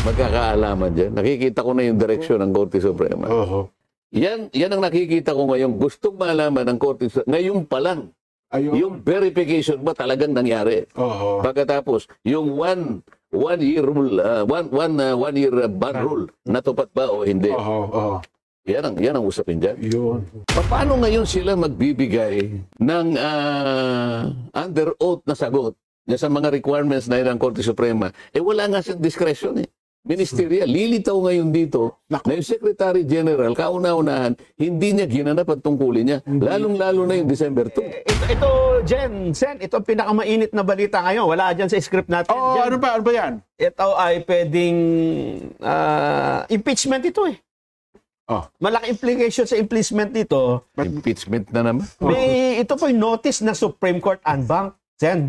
magkakaalaman dyan. Nakikita ko na yung direksyon ng Korte Suprema. Yan ang nakikita ko ngayon. Gustong malaman ng Korte Suprema. Ngayon pa lang. Yung verification ba talagang nangyari? Pagkatapos, yung one year rule, one year ban rule, natupad ba o hindi? Yan ang usapin dyan. Paano ngayon sila magbibigay ng under oath na sagot sa mga requirements na yun ng Korte Suprema? Wala nga siyang discretion Ministerial. Lilitaw ngayon dito na yung Secretary General, kauna-unahan, hindi niya ginanap ang tungkulin niya. Lalong-lalo na yung December 2. Ito, Sen, ito ang pinakamainit na balita ngayon. Wala dyan sa script natin. Ano ba yan? Ito ay pwedeng impeachment ito Malaki implication sa impeachment dito. Impeachment na naman. Ito po yung notice na Supreme Court unbanked. Sen.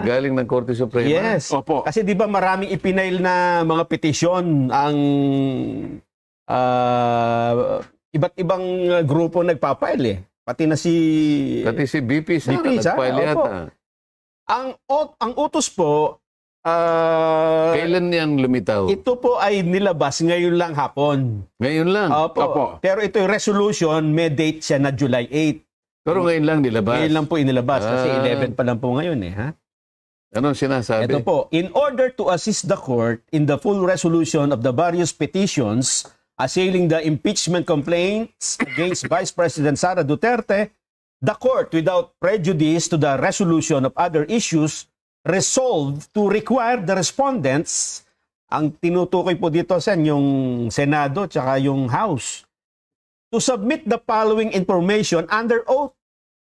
Galing ng Korte Suprema. Yes. Opo. Kasi di ba maraming ipinail na mga petisyon ang iba't ibang grupo nagpapail Pati si BP sana nagpail yata. Ang utos po, kailan yan lumitaw? Ito po ay nilabas ngayon lang hapon. Ngayon lang? Opo. Pero ito yung resolution, may date siya na July 8. Pero ngayon lang nilabas? Ngayon lang po inilabas kasi 11 pa lang po ngayon Anong sinasabi? Ito po, in order to assist the court in the full resolution of the various petitions assailing the impeachment complaints against Vice President Sara Duterte, the court, without prejudice to the resolution of other issues, resolved to require the respondents, ang tinutukoy po dito yung Senado tsaka yung House, to submit the following information under oath,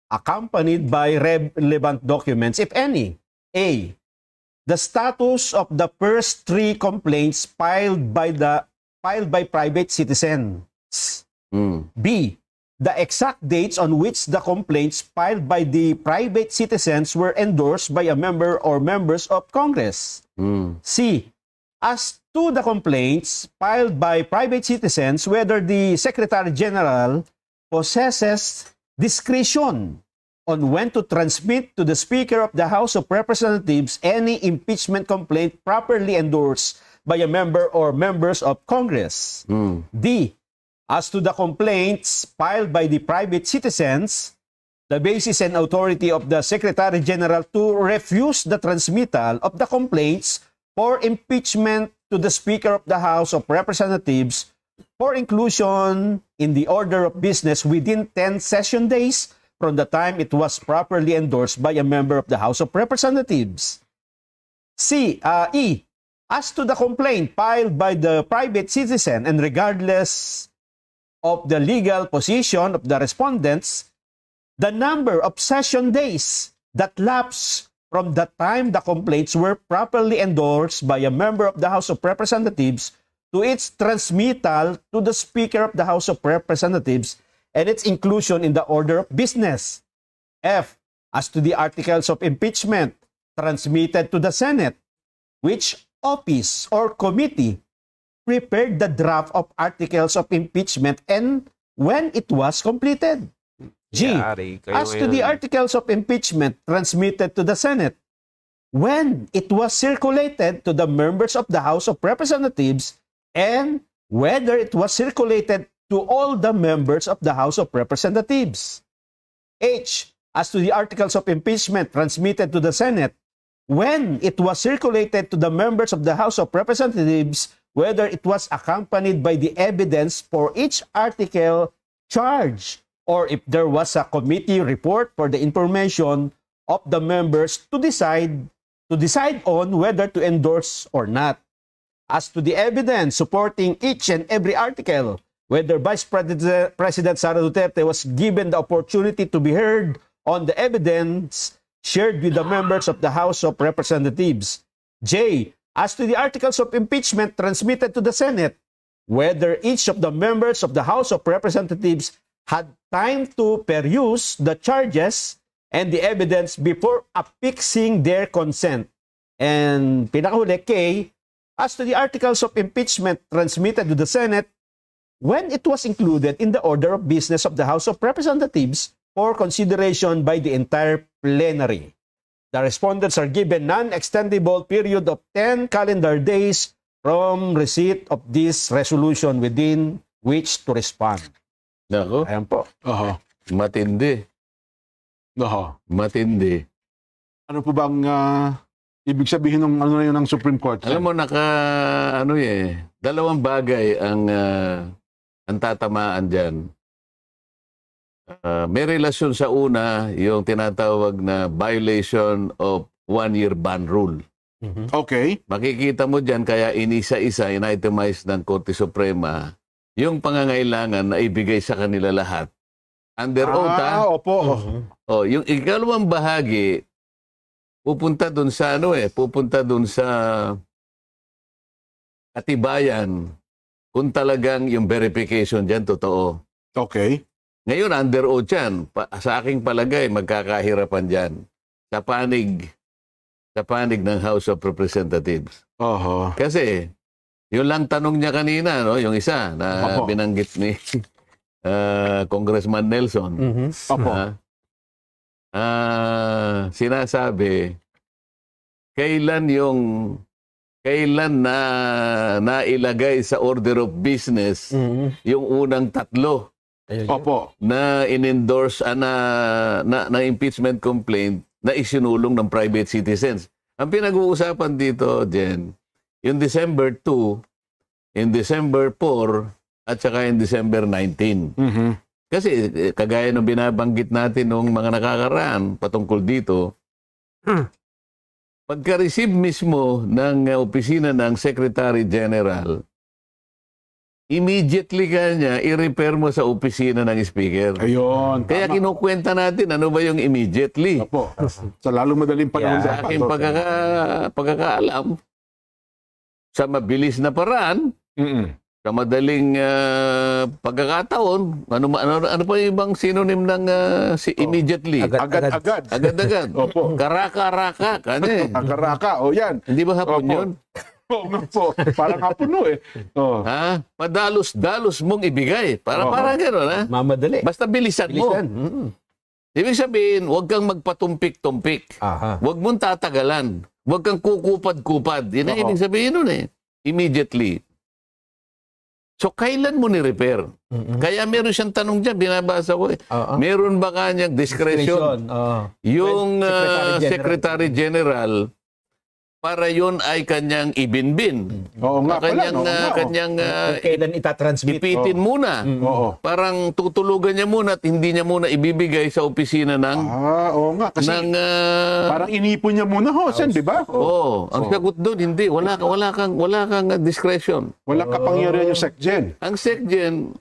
accompanied by relevant documents, if any. A. The status of the first 3 complaints filed by private citizens. B. The exact dates on which the complaints filed by the private citizens were endorsed by a member or members of Congress. C. As to the complaints filed by private citizens, whether the Secretary General possesses discretion on when to transmit to the Speaker of the House of Representatives any impeachment complaint properly endorsed by a member or members of Congress. D. As to the complaints filed by the private citizens, the basis and authority of the Secretary General to refuse the transmittal of the complaints for impeachment to the Speaker of the House of Representatives for inclusion in the order of business within 10 session days from the time it was properly endorsed by a member of the House of Representatives. E. As to the complaint filed by the private citizen and regardless of the legal position of the respondents, the number of session days that lapse from the time the complaints were properly endorsed by a member of the House of Representatives to its transmittal to the Speaker of the House of Representatives and its inclusion in the order of business. F. As to the articles of impeachment transmitted to the Senate, which office or committee prepared the draft of articles of impeachment and when it was completed. G. As to the articles of impeachment transmitted to the Senate, when it was circulated to the members of the House of Representatives and whether it was circulated to all the members of the House of Representatives. H. As to the articles of impeachment transmitted to the Senate, when it was circulated to the members of the House of Representatives, whether it was accompanied by the evidence for each article charged, or if there was a committee report for the information of the members to decide on whether to endorse or not. As to the evidence supporting each and every article, whether Vice President Sara Duterte was given the opportunity to be heard on the evidence shared with the members of the House of Representatives. J. As to the articles of impeachment transmitted to the Senate, whether each of the members of the House of Representatives had time to peruse the charges and the evidence before affixing their consent. And pinakahuli, K. As to the articles of impeachment transmitted to the Senate, when it was included in the order of business of the House of Representatives for consideration by the entire plenary. The respondents are given non-extendable period of 10 calendar days from receipt of this resolution within which to respond. Nako, Ayan po. matindi. Matindi. Ano po bang ibig sabihin ng ano na yun ng Supreme Court? Alam mo, dalawang bagay ang tatamaan dyan. May relasyon sa una, yung tinatawag na violation of one-year ban rule. Okay. Makikita mo dyan, kaya inisa-isa, in-itemize ng Korte Suprema, yung pangangailangan na ibigay sa kanila lahat. Under oath, opo. Oh, yung ikalawang bahagi, pupunta dun sa pupunta dun sa katibayan kung talagang yung verification dyan totoo. Okay. Ngayon, under oath yan. Sa aking palagay, magkakahirapan dyan. Sa panig ng House of Representatives. Kasi, yung lang tanong niya kanina, no, yung isa na binanggit ni Congressman Nelson. Sinasabi, kailan na nailagay sa order of business yung unang tatlo na in-endorse na impeachment complaint na isinulong ng private citizens. Ang pinag-uusapan dito, Jen, yung December 2, in December 4, at saka in December 19. Kasi kagaya ng binabanggit natin nung mga nakakaraan patungkol dito, pagka-receive mismo ng opisina ng Secretary General, immediately kanya i-repair mo sa opisina ng Speaker. Ayun. Kaya kinukwenta natin ano ba yung immediately. Opo. Sa lalo madaling panahon. Sa aking pagkakaalam, sa mabilis na paraan, sa madaling pagkakataon, ano pa yung ibang synonym ng immediately? Agad-agad. Agad-agad. Opo. Karaka-raka. Karaka. O yan. Hindi ba hapon yun? Oo nga po. Parang hapon no eh. Ha? Padalos-dalos mong ibigay. Parang gano'n, ha? Mamadali. Basta bilisan mo. Ibig sabihin, huwag kang magpatumpik-tumpik. Huwag mong tatagalan. Huwag kang kukupad-kupad. Yan ang ibig sabihin nun eh. Immediately. So, kailan mo ni-repair? Kaya meron siyang tanong dyan, binabasa ko eh. Meron ba kanyang discretion? Yung Secretary General, para yun ay kanyang ibinbin. Oo nga pala. Kanyang kailan itatransmit. Ipitin muna. Parang tutulugan niya muna at hindi niya muna ibibigay sa opisina ng... oo nga. Kasi parang inipon niya muna, Sen, di ba? Ang sagot doon, hindi. Wala kang discretion. Walang kapangyarihan yung SecGen. Ang SecGen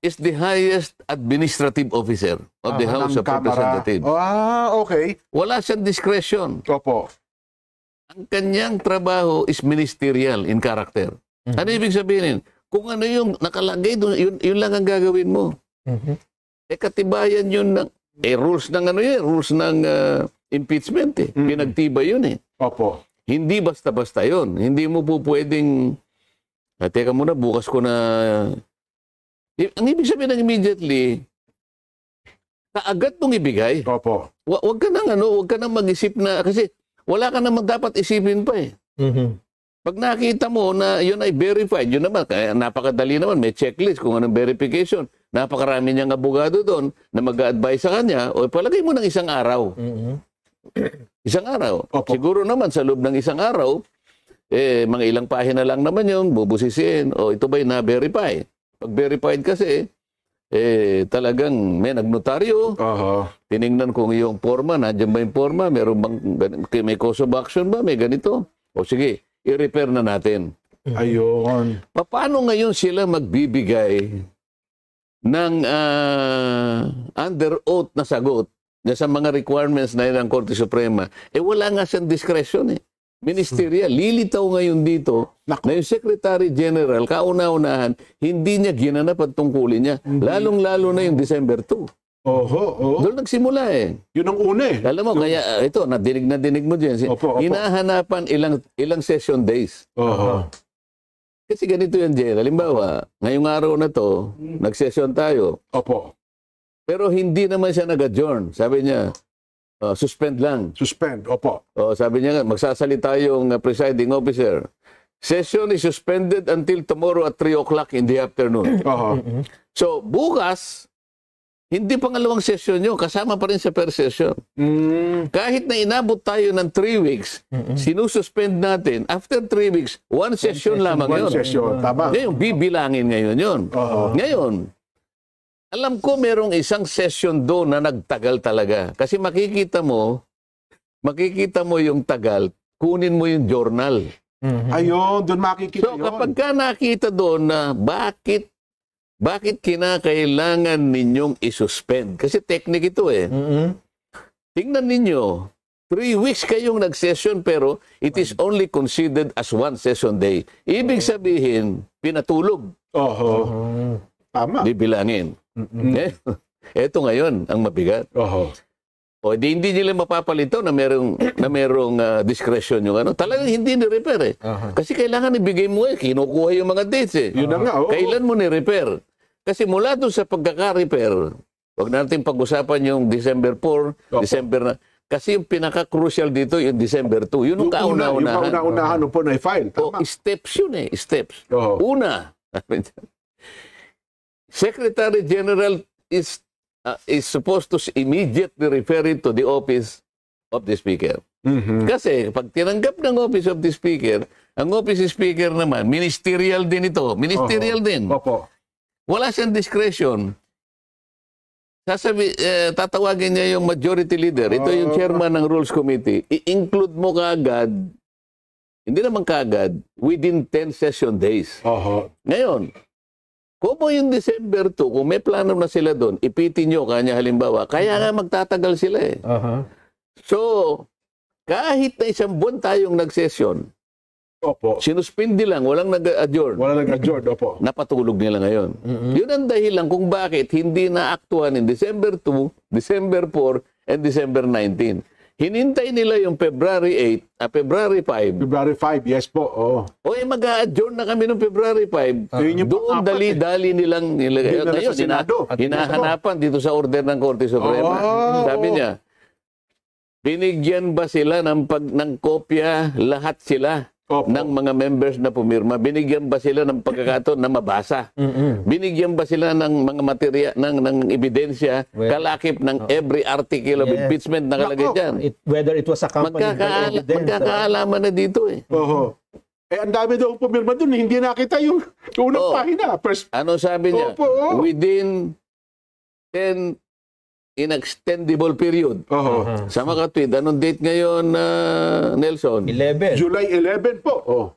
is the highest administrative officer of the House of Representatives. Okay. Wala siyang discretion. Opo. Ang kanyang trabaho is ministerial in character. Ano ibig sabihin? Kung ano yung nakalagay doon, yun lang ang gagawin mo. Katibayan yun ng rules ng rules ng impeachment eh. Pinagtibay yun eh. Opo. Hindi basta-basta yun. Hindi mo po pwedeng teka muna, bukas ko na ang ibig sabihin ng immediately kaagad mong ibigay. Opo. Wag ka nang mag-isip na kasi wala ka naman dapat isipin pa eh. Pag nakita mo na yun ay verified, yun naman, kaya napakadali naman, may checklist kung anong verification. Napakarami niyang abogado doon na mag-a-advise sa kanya, o palagay mo ng isang araw. Isang araw. Opo. Siguro naman sa loob ng isang araw, mga ilang pahina lang naman yun, bubusisiin, o ito ba'y na-verify? Pag verified kasi, talagang may nagnotaryo. Tiningnan kung yung forma, nandiyan ba yung forma, meron bang, may cause of action ba, may ganito. O sige, i-repair na natin. Ayun. Paano ngayon sila magbibigay ng under oath na sagot sa mga requirements na yun ng Korte Suprema? Wala nga siyang discretion eh. Ministerial. Lilitaw ngayon dito na yung Secretary General, kauna-unahan, hindi niya ginanap ang tungkulin niya. Lalong-lalo na yung December 2. Doon nagsimula eh. Yun ang una eh. Alam mo, kaya ito, nadinig mo dyan. Hinahanapan ilang session days. Kasi ganito yan, Jen. Halimbawa, ngayong araw na to, nag-session tayo. Pero hindi naman siya nag-adjourn. Sabi niya, suspend lang. Suspend, Sabi niya nga, magsasalita yung presiding officer. Session is suspended until tomorrow at 3 o'clock in the afternoon. So, bukas, hindi pangalawang session yun. Kasama pa rin sa per session. Kahit na inabot tayo ng 3 weeks, sinususpend natin. After 3 weeks, one session lamang yun. One session, tama. Ngayon, bibilangin ngayon yun. Ngayon, alam ko merong isang session doon na nagtagal talaga. Kasi makikita mo yung tagal, kunin mo yung journal. Ayun, doon makikita So, yun. kapag ka nakita doon na bakit kinakailangan ninyong isuspend? Kasi technique ito eh. Tingnan ninyo, 3 weeks kayong nag-session pero it is only considered as one session day. Ibig sabihin, pinatulog. Tama. Bibilangin. Ito ngayon ang mabigat. O hindi nila mapapalito na merong discretion yung ano. Talagang hindi ni-repair eh. Kasi kailangan ibigay mo eh. Kinukuha yung mga dates eh. Yun na nga. Kailan mo ni-repair? Kasi mula doon sa pagkaka-repair, huwag natin pag-usapan yung December 4, December na. Kasi yung pinaka-crucial dito yung December 2. Yun yung kauna-unahan. Yung kauna-unahan po na i-file. O, steps yun eh. Steps. Una, Secretary General is supposed to immediately refer it to the office of the Speaker. Kasi pag tinanggap ng office of the Speaker, ang office of Speaker naman, ministerial din ito. Ministerial din. Wala siyang discretion. Tatawagin niya yung majority leader. Ito yung chairman ng Rules Committee. I-include mo kaagad, hindi naman kaagad, within 10 session days. Ngayon, kung yung December 2, kung may plano na sila doon, ipitin nyo kanya halimbawa, kaya nga magtatagal sila eh. So, kahit na isang buwan tayong nag-session, sinuspindi lang, walang nag-adjourn. Napatulog nila ngayon. Yun ang dahilan kung bakit hindi na-aktuhan in December 2, December 4, and December 19. Hinintay nila yung February 8, February 5. February 5, yes po. O mag-a-adjourn na kami noong February 5. Doon dali-dali nilang nilagay. Ngayon, hinahanapan dito sa order ng Korte Suprema. Sabi niya, binigyan ba sila ng kopya lahat sila ng mga members na pumirma? Binigyan ba sila ng pagkakataon na mabasa? Binigyan ba sila ng mga material, ng ebidensya, kalakip ng every article of impeachment na kalagay dyan? Whether it was accompanied by evidence. Magkakaalaman na dito eh. Ang dami daw pumirma doon, hindi nakita yung unang pahina. Ano sabi niya? Within 10 inextendable period. Sa makatwid, anong date ngayon, Nelson? 11. July 11 po.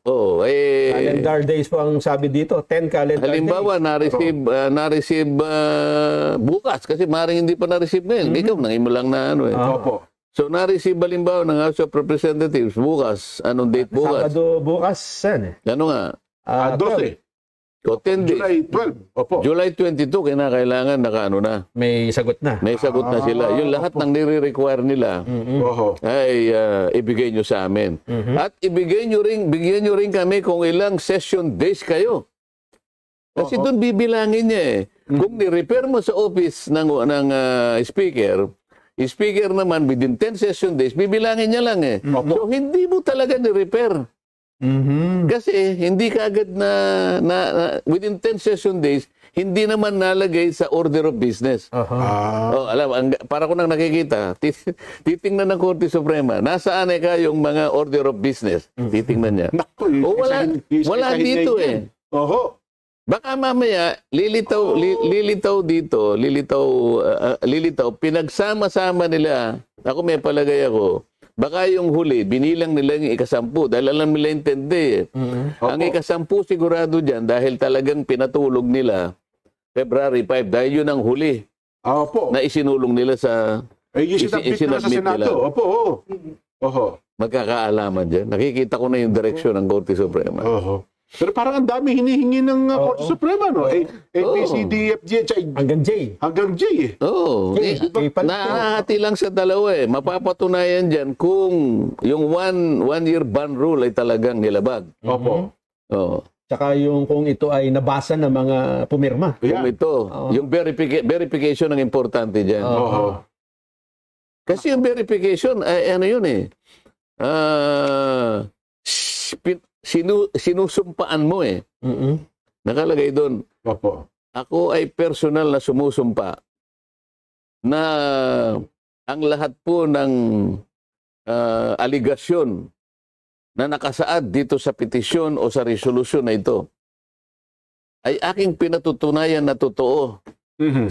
Calendar days po ang sabi dito. 10 calendar halimbawa, days. na-receive bukas kasi maaaring hindi pa na-receive ngayon. Ikaw, nangin mo lang na ano eh. So, na-receive halimbawa ng House of Representatives bukas. Anong date bukas? Sabado bukas, sen. Ano nga? 12. So, 10 days. July 12. July 22, kinakailangan nakaano na. May sagot na. May sagot na sila. Yung lahat ng nire-require nila ay ibigay nyo sa amin. At bigyan nyo rin kami kung ilang session days kayo. Kasi doon bibilangin niya eh. Kung ni-repair mo sa office ng speaker naman within 10 session days, bibilangin niya lang eh. So hindi mo talaga ni-repair. Kasi hindi kaagad na within 10 session days, hindi naman nalagay sa order of business. Para ko nang nakikita, titingnan ng Korte Suprema, nasaan yung mga order of business? Titingnan niya. Wala dito eh. Baka mamaya, lilitaw, pinagsama-sama nila, ako may palagay ako, baka yung huli, binilang nila yung ika-10 dahil alam nila yung 10 day. Ang ika-10 sigurado dyan dahil talagang pinatulog nila February 5 dahil yun ang huli na isinulong nila sa isinabit nila. Magkakaalaman dyan. Nakikita ko na yung direksyon ng Korte Suprema. Pero parang ang dami hinihingi ng Korte Suprema, no? ABCDFG, hanggang J. Hanggang J eh. Nahati lang sa dalawa eh. Mapapatunayan dyan kung yung one-year ban rule ay talagang nilabag. Tsaka yung kung ito ay nabasa ng mga pumirma. Kung ito, yung verification ang importante dyan. Kasi yung verification, ay ano yun eh. sinusumpaan mo eh. Nakalagay doon, Opo. ako ay personal na sumusumpa na ang lahat po ng aligasyon na nakasaad dito sa petisyon o sa resolusyon na ito ay aking pinatutunayan na totoo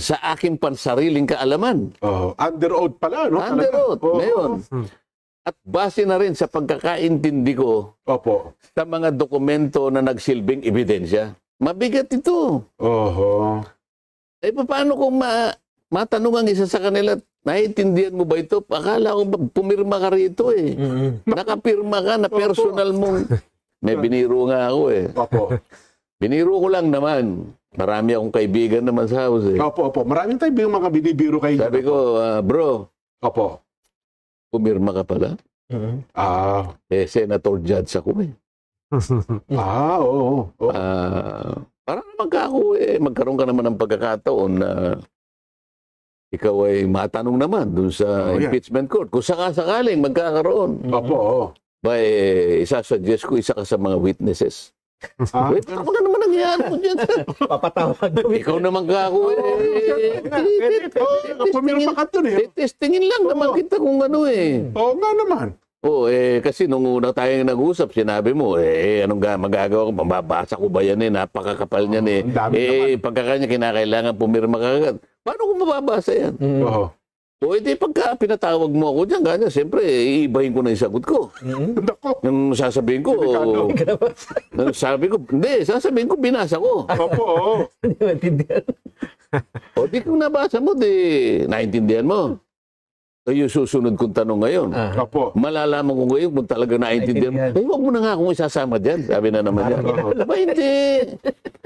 sa aking pansariling kaalaman. Under oath pala, no? Under Talaga? oath, ngayon. At base na rin sa pagkakaintindi ko Opo. sa mga dokumento na nagsilbing ebidensya. Mabigat ito. Eh, paano kung matanong ang isa sa kanila, naiintindihan mo ba ito? Akala ko pumirma ka rito eh. Nakapirma ka na personal mong... May biniro nga ako eh. Opo. Biniro ko lang naman. Marami akong kaibigan naman sa house eh. Opo. Maraming tayo yung mga binibiro kayo. Sabi ko, bro, Opo. pumirma ka pala? Senator Judge ako eh. Oo. Para naman ka ako eh, magkaroon ka naman ng pagkakataon na ikaw ay matanong naman dun sa impeachment court. Kung sakasakaling magkakaroon. Opo. Ba, isasuggest ko isa ka sa mga witnesses. Wait, ako na naman nangyayari mo dyan. Papatawag. Ikaw naman ka ako eh. Pumirma ka dun eh. Testingin lang naman kita kung ano eh. Oo nga naman. Kasi nung una tayong nag-usap, sinabi mo, anong magagawa ko? Mababasa ko ba yan eh? Napakakapal niyan eh. Pagkakanya kinakailangan pumirma ka agad. Paano ko mababasa yan? Edi pagka pinatawag mo ako dyan, ganyan, siyempre, iibahin ko na yung sagot ko. Yung sasabihin ko, sasabihin ko, binasa ko. Opo. Hindi maintindihan. Di kung nabasa mo, naintindihan mo. Yung susunod kong tanong ngayon. Opo. Malalaman ko ngayon kung talaga naintindihan mo. Huwag mo na nga akong isasama dyan. Sabi na naman yan. Hindi.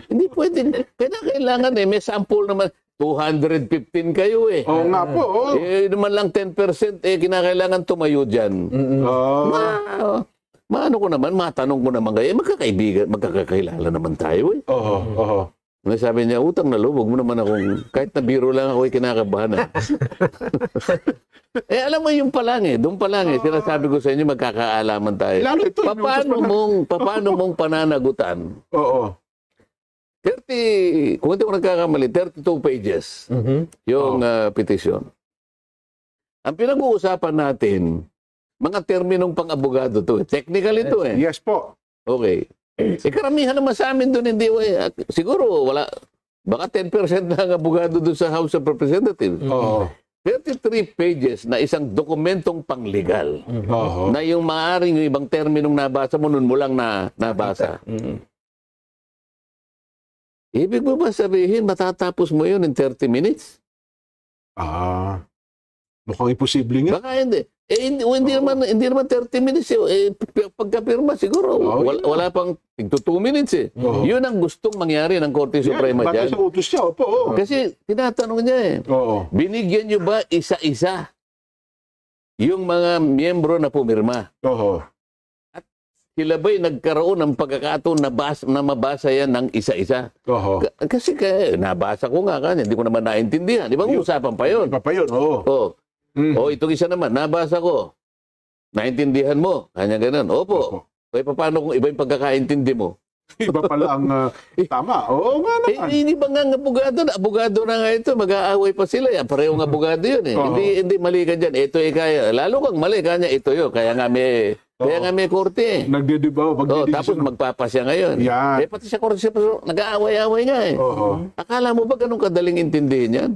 Hindi pwede. Kailangan may sample naman. 215 kayo eh. Oo nga po. Naman lang 10%, kinakailangan tumayo dyan. Maano ko naman, matanong ko naman kayo, magkakaibigan, magkakakilala naman tayo eh. Sabi niya, utang na loob, huwag mo naman akong, kahit na biro lang ako, kinakabahan. Alam mo yung pa lang doon pa lang sinasabi ko sa inyo, magkakaalaman tayo. Paano mong pananagutan? 30, kung hindi ko nagkakamali, 32 pages yung petition. Ang pinag-uusapan natin, mga terminong pang-abogado to. Technical ito eh. Yes po. Okay. Karamihan naman sa amin doon, hindi siguro wala, baka 10% na ang abogado doon sa House of Representatives. 33 pages na isang dokumentong panglegal na yung maaaring yung ibang terminong nabasa mo, nun mo lang nabasa. Ibig mo ba sabihin, matatapos mo yun in 30 minutes? Mukhang imposible nga. Baka hindi. Hindi naman 30 minutes. Pagkapirma siguro, wala pang 2 minutes eh. Yun ang gustong mangyari ng Korte Suprema dyan. Bakit sa utos siya? Kasi tinatanong niya eh. Binigyan niyo ba isa-isa yung mga miyembro na pumirma? Sila ba'y nagkaroon ng pagkakataon na mabasa yan ng isa-isa? Kasi nabasa ko nga kanya, hindi ko naman naintindihan. Di ba usapan pa yun? Itong isa naman, nabasa ko. Naintindihan mo? Kanya ganun. Opo. Paano kung iba yung pagkakaintindi mo? Iba pala ang tama. Oo nga naman. Hindi ba nga abogado na nga ito, mag-aaway pa sila. Pareho ng abogado yun eh. Hindi mali ka dyan. Ito kaya. Lalo kang mali kanya, ito yun. Kaya nga may korte eh. Nagdidibaw. Tapos magpapasya ngayon. Pati sa korte, nag-aaway-aaway nga eh. Akala mo ba ganun kadaling intindihin yan?